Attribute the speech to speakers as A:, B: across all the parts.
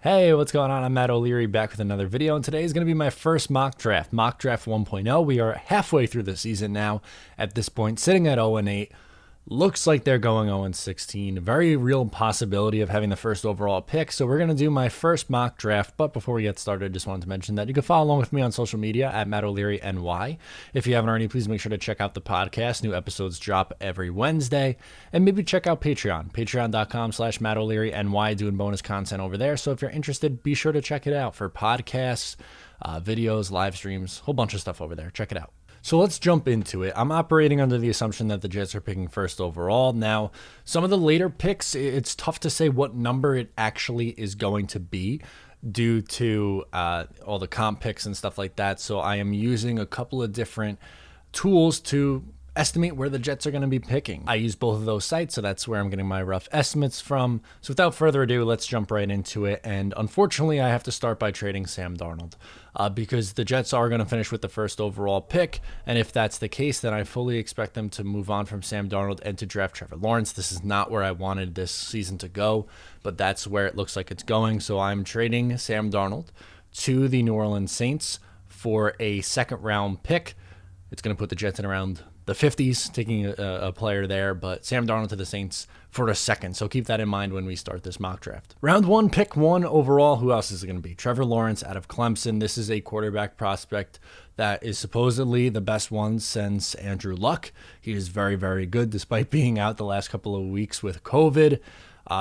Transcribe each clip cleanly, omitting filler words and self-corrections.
A: Hey, what's going on? I'm Matt O'Leary back with another video, and today is going to be my first mock draft 1.0. We are halfway through the season now at this point, sitting at 0-8. Looks like they're going 0-16. Very real possibility of having the first overall pick. So we're going to do my first mock draft. But before we get started, I just wanted to mention that you can follow along with me on social media at Matt O'Leary NY. If you haven't already, please make sure to check out the podcast. New episodes drop every Wednesday. And maybe check out Patreon, patreon.com/Matt O'Leary NY, doing bonus content over there. So if you're interested, be sure to check it out for podcasts, videos, live streams, whole bunch of stuff over there. Check it out. So let's jump into it. I'm operating under the assumption that the Jets are picking first overall. Now, some of the later picks, it's tough to say what number it actually is going to be due to all the comp picks and stuff like that. So I am using a couple of different tools to estimate where the Jets are going to be picking. I use both of those sites, so that's where I'm getting my rough estimates from. So without further ado, let's jump right into it. And unfortunately, I have to start by trading Sam Darnold because the Jets are going to finish with the first overall pick. And if that's the case, then I fully expect them to move on from Sam Darnold and to draft Trevor Lawrence. This is not where I wanted this season to go, but that's where it looks like it's going. So I'm trading Sam Darnold to the New Orleans Saints for a second round pick. It's going to put the Jets in around the 50s, taking a player there, but Sam Darnold to the Saints for a second. So keep that in mind when we start this mock draft. Round 1, pick 1 overall. Who else is it going to be? Trevor Lawrence out of Clemson. This is a quarterback prospect that is supposedly the best one since Andrew Luck. He is very, very good despite being out the last couple of weeks with COVID.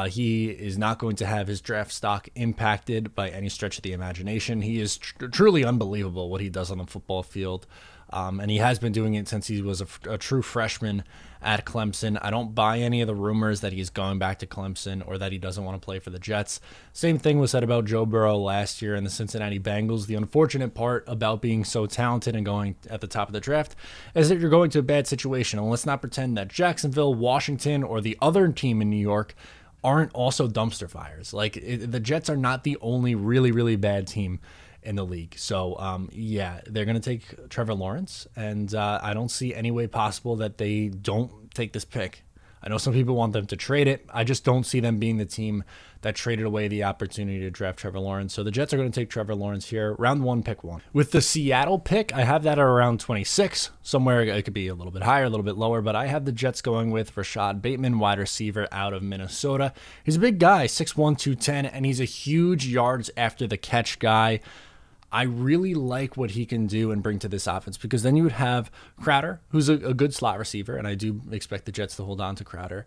A: He is not going to have his draft stock impacted by any stretch of the imagination. He is truly unbelievable what he does on the football field. And he has been doing it since he was a true freshman at Clemson. I don't buy any of the rumors that he's going back to Clemson or that he doesn't want to play for the Jets. Same thing was said about Joe Burrow last year in the Cincinnati Bengals. The unfortunate part about being so talented and going at the top of the draft is that you're going to a bad situation. And let's not pretend that Jacksonville, Washington, or the other team in New York aren't also dumpster fires. The Jets are not the only really, really bad team in the league. So, yeah, they're going to take Trevor Lawrence, and I don't see any way possible that they don't take this pick. I know some people want them to trade it. I just don't see them being the team that traded away the opportunity to draft Trevor Lawrence. So the Jets are going to take Trevor Lawrence here. Round 1, pick 1. With the Seattle pick, I have that at around 26. Somewhere it could be a little bit higher, a little bit lower, but I have the Jets going with Rashad Bateman, wide receiver out of Minnesota. He's a big guy, 6'1", 210, and he's a huge yards after the catch guy. I really like what he can do and bring to this offense, because then you would have Crowder, who's a good slot receiver, and I do expect the Jets to hold on to Crowder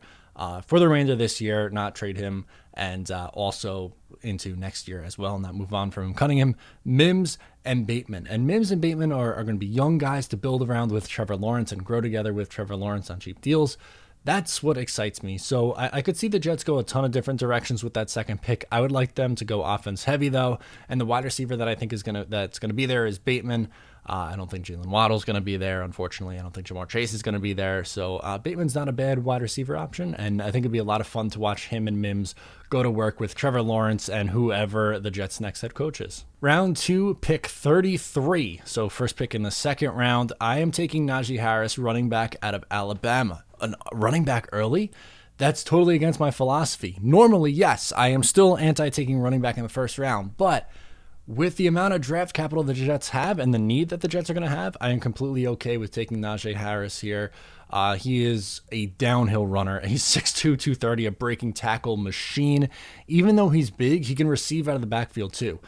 A: for the remainder of this year, not trade him, and also into next year as well, not move on from Cunningham, Mims, and Bateman. And Mims and Bateman are going to be young guys to build around with Trevor Lawrence and grow together with Trevor Lawrence on cheap deals. That's what excites me. So I could see the Jets go a ton of different directions with that second pick. I would like them to go offense heavy though, and the wide receiver that I think that's gonna be there is Bateman. I don't think Jalen Waddle's going to be there, unfortunately. I don't think Jamar Chase is going to be there. So Bateman's not a bad wide receiver option, and I think it'd be a lot of fun to watch him and Mims go to work with Trevor Lawrence and whoever the Jets' next head coach is. Round 2, pick 33. So first pick in the second round, I am taking Najee Harris, running back out of Alabama. A running back early? That's totally against my philosophy. Normally, yes, I am still anti-taking running back in the first round, but with the amount of draft capital the Jets have and the need that the Jets are going to have, I am completely okay with taking Najee Harris here. He is a downhill runner. He's 6'2", 230, a breaking tackle machine. Even though he's big, he can receive out of the backfield too.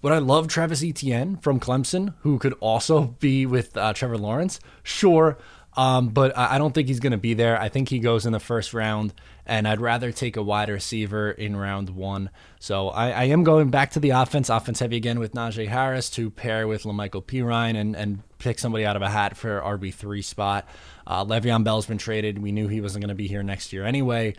A: Would I love Travis Etienne from Clemson, who could also be with Trevor Lawrence? Sure. But I don't think he's going to be there. I think he goes in the first round, and I'd rather take a wide receiver in round 1. So I am going back to the offense heavy again with Najee Harris to pair with La'Mical Pirine and pick somebody out of a hat for RB3 spot. Le'Veon Bell's been traded. We knew he wasn't going to be here next year anyway.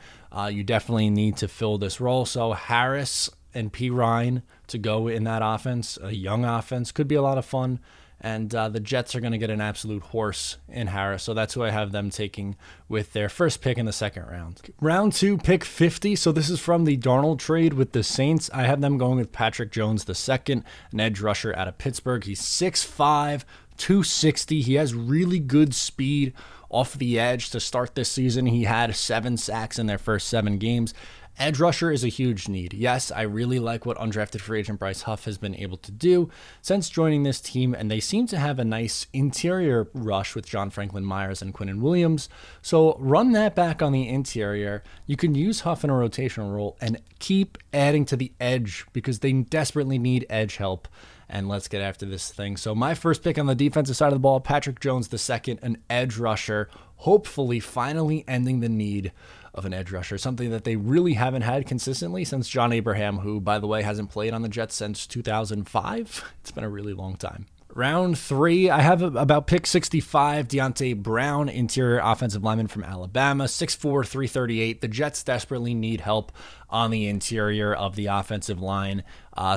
A: You definitely need to fill this role. So Harris and Pirine to go in that offense, a young offense, could be a lot of fun. And the Jets are going to get an absolute horse in Harris. So that's who I have them taking with their first pick in the second round. Round 2, pick 50. So this is from the Darnold trade with the Saints. I have them going with Patrick Jones II, an edge rusher out of Pittsburgh. He's 6'5", 260. He has really good speed off the edge to start this season. He had 7 sacks in their first 7 games. Edge rusher is a huge need. Yes, I really like what undrafted free agent Bryce Huff has been able to do since joining this team, and they seem to have a nice interior rush with John Franklin Myers and Quinnen Williams. So run that back on the interior. You can use Huff in a rotational role and keep adding to the edge because they desperately need edge help. And let's get after this thing. So my first pick on the defensive side of the ball, Patrick Jones II, an edge rusher, hopefully finally ending the need of an edge rusher, something that they really haven't had consistently since John Abraham, who, by the way, hasn't played on the Jets since 2005. It's been a really long time. Round 3, I have about pick 65, Deante Brown, interior offensive lineman from Alabama, 6'4", 338. The Jets desperately need help on the interior of the offensive line,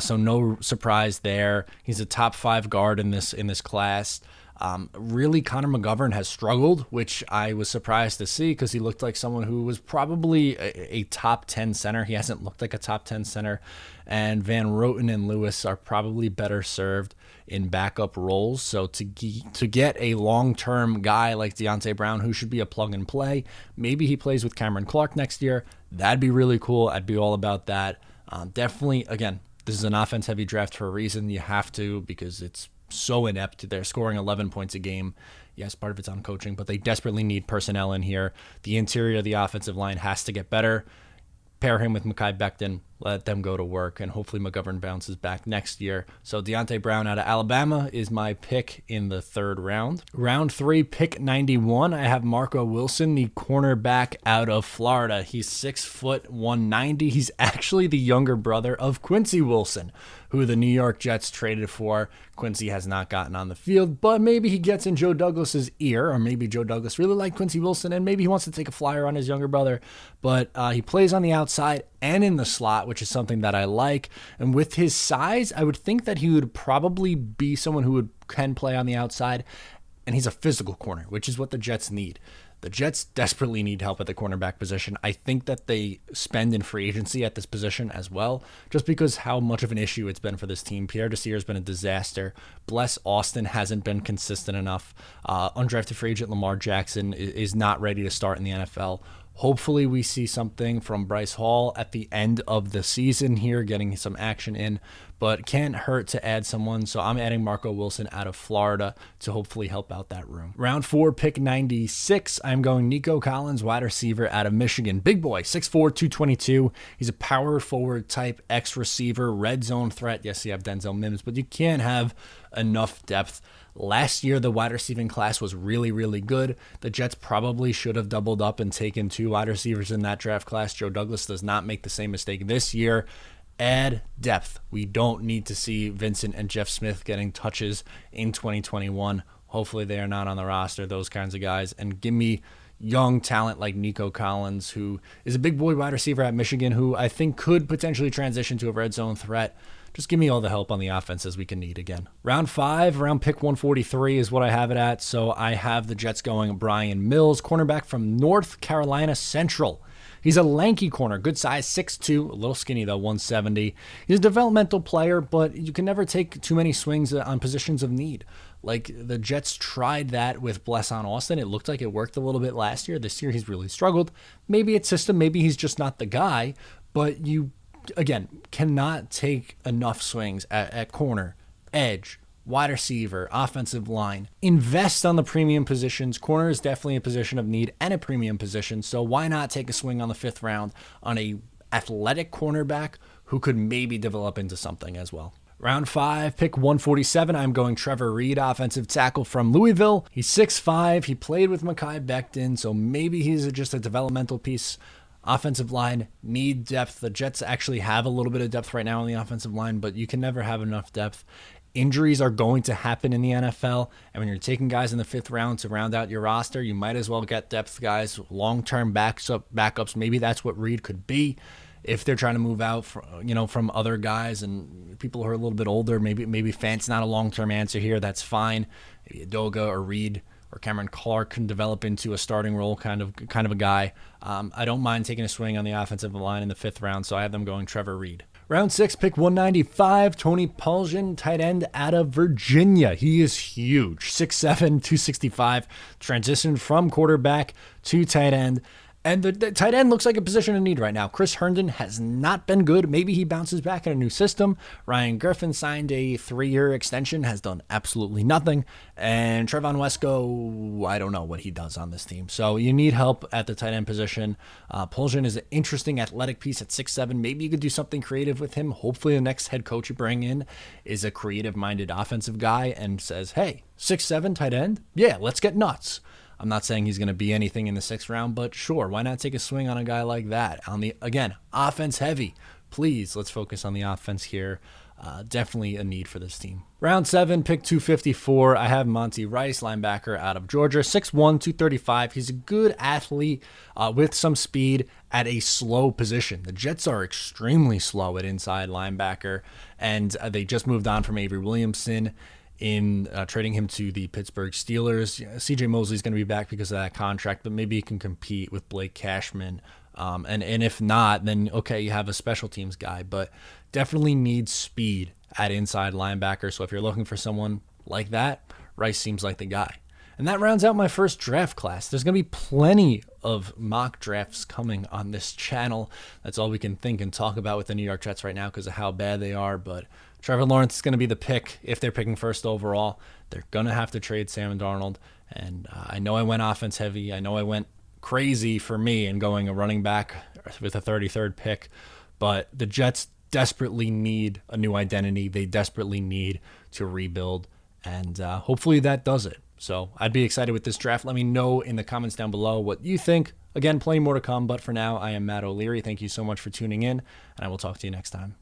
A: so no surprise there. He's a top 5 guard in this class. Really, Connor McGovern has struggled, which I was surprised to see because he looked like someone who was probably a top 10 center. He hasn't looked like a top 10 center, and Van Roten and Lewis are probably better served in backup roles. So to get a long-term guy like Deante Brown, who should be a plug and play, maybe he plays with Cameron Clark next year. That'd be really cool. I'd be all about that. Definitely, again, this is an offense-heavy draft for a reason. You have to, because it's so inept. They're scoring 11 points a game. Yes, part of it's on coaching, but they desperately need personnel in here. The interior of the offensive line has to get better. Pair him with Mekhi Becton, let them go to work, and hopefully McGovern bounces back next year. So Deante Brown out of Alabama is my pick in the 3rd round. Round 3, pick 91, I have Marco Wilson, the cornerback out of Florida. He's 6', 190. He's actually the younger brother of Quincy Wilson, who the New York Jets traded for. Quincy has not gotten on the field, but maybe he gets in Joe Douglas's ear, or maybe Joe Douglas really liked Quincy Wilson, and maybe he wants to take a flyer on his younger brother. But he plays on the outside and in the slot, which is something that I like. And with his size, I would think that he would probably be someone who can play on the outside, and he's a physical corner, which is what the Jets need. The Jets desperately need help at the cornerback position. I think that they spend in free agency at this position as well, just because how much of an issue it's been for this team. Pierre Desir has been a disaster. Bless Austin hasn't been consistent enough. Undrafted free agent Lamar Jackson is not ready to start in the NFL. Hopefully we see something from Bryce Hall at the end of the season here, getting some action in, but can't hurt to add someone. So I'm adding Marco Wilson out of Florida to hopefully help out that room. Round 4, pick 96, I'm going Nico Collins, wide receiver out of Michigan. Big boy, 6'4", 222. He's a power forward type X receiver, red zone threat. Yes, you have Denzel Mims, but you can't have enough depth. Last year, the wide receiving class was really, really good. The Jets probably should have doubled up and taken 2 wide receivers in that draft class. Joe Douglas does not make the same mistake this year. Add depth. We don't need to see Vincent and Jeff Smith getting touches in 2021. Hopefully they are not on the roster, those kinds of guys. And give me young talent like Nico Collins, who is a big boy wide receiver at Michigan, who I think could potentially transition to a red zone threat. Just give me all the help on the offense as we can need again. Round 5, around pick 143 is what I have it at. So I have the Jets going Brian Mills, cornerback from North Carolina Central. He's a lanky corner, good size, 6'2", a little skinny though, 170. He's a developmental player, but you can never take too many swings on positions of need. Like the Jets tried that with Bless on Austin. It looked like it worked a little bit last year. This year he's really struggled. Maybe it's system, maybe he's just not the guy, but you again, cannot take enough swings at corner, edge, wide receiver, offensive line. Invest on the premium positions. Corner is definitely a position of need and a premium position, so why not take a swing on the 5th round on a athletic cornerback who could maybe develop into something as well. Round 5, pick 147, I'm going Trevor Reed, offensive tackle from Louisville. He's 6'5", he played with Mekhi Becton, so maybe he's just a developmental piece. Offensive line, need depth. The Jets actually have a little bit of depth right now on the offensive line, but you can never have enough depth. Injuries are going to happen in the NFL, and when you're taking guys in the 5th round to round out your roster, you might as well get depth guys, long-term backups. Maybe that's what Reed could be if they're trying to move out from other guys and people who are a little bit older. Maybe Fant's not a long-term answer here. That's fine. Maybe Adoga or Reed or Cameron Clark can develop into a starting role kind of a guy. I don't mind taking a swing on the offensive line in the 5th round, so I have them going Trevor Reed. Round 6, pick 195, Tony Paulgen, tight end out of Virginia. He is huge, 6'7", 265, transitioned from quarterback to tight end And the tight end looks like a position in need right now. Chris Herndon has not been good. Maybe he bounces back in a new system. Ryan Griffin signed a 3-year extension, has done absolutely nothing. And Trevon Wesco, I don't know what he does on this team. So you need help at the tight end position. Poljan is an interesting athletic piece at 6'7". Maybe you could do something creative with him. Hopefully the next head coach you bring in is a creative-minded offensive guy and says, hey, 6'7" tight end? Yeah, let's get nuts. I'm not saying he's going to be anything in the 6th round, but sure, why not take a swing on a guy like that? Again, offense heavy. Please, let's focus on the offense here. Definitely a need for this team. Round 7, pick 254. I have Monty Rice, linebacker out of Georgia, 6'1", 235. He's a good athlete with some speed at a slow position. The Jets are extremely slow at inside linebacker, and they just moved on from Avery Williamson in trading him to the Pittsburgh Steelers. CJ Mosley's going to be back because of that contract, but maybe he can compete with Blake Cashman. And if not, then okay, you have a special teams guy, but definitely needs speed at inside linebacker. So if you're looking for someone like that, Rice seems like the guy. And that rounds out my first draft class. There's going to be plenty of mock drafts coming on this channel. That's all we can think and talk about with the New York Jets right now because of how bad they are. But Trevor Lawrence is going to be the pick if they're picking first overall. They're going to have to trade Sam Darnold. And I know I went offense heavy. I know I went crazy for me in going a running back with a 33rd pick. But the Jets desperately need a new identity. They desperately need to rebuild. And hopefully that does it. So I'd be excited with this draft. Let me know in the comments down below what you think. Again, plenty more to come. But for now, I am Matt O'Leary. Thank you so much for tuning in. And I will talk to you next time.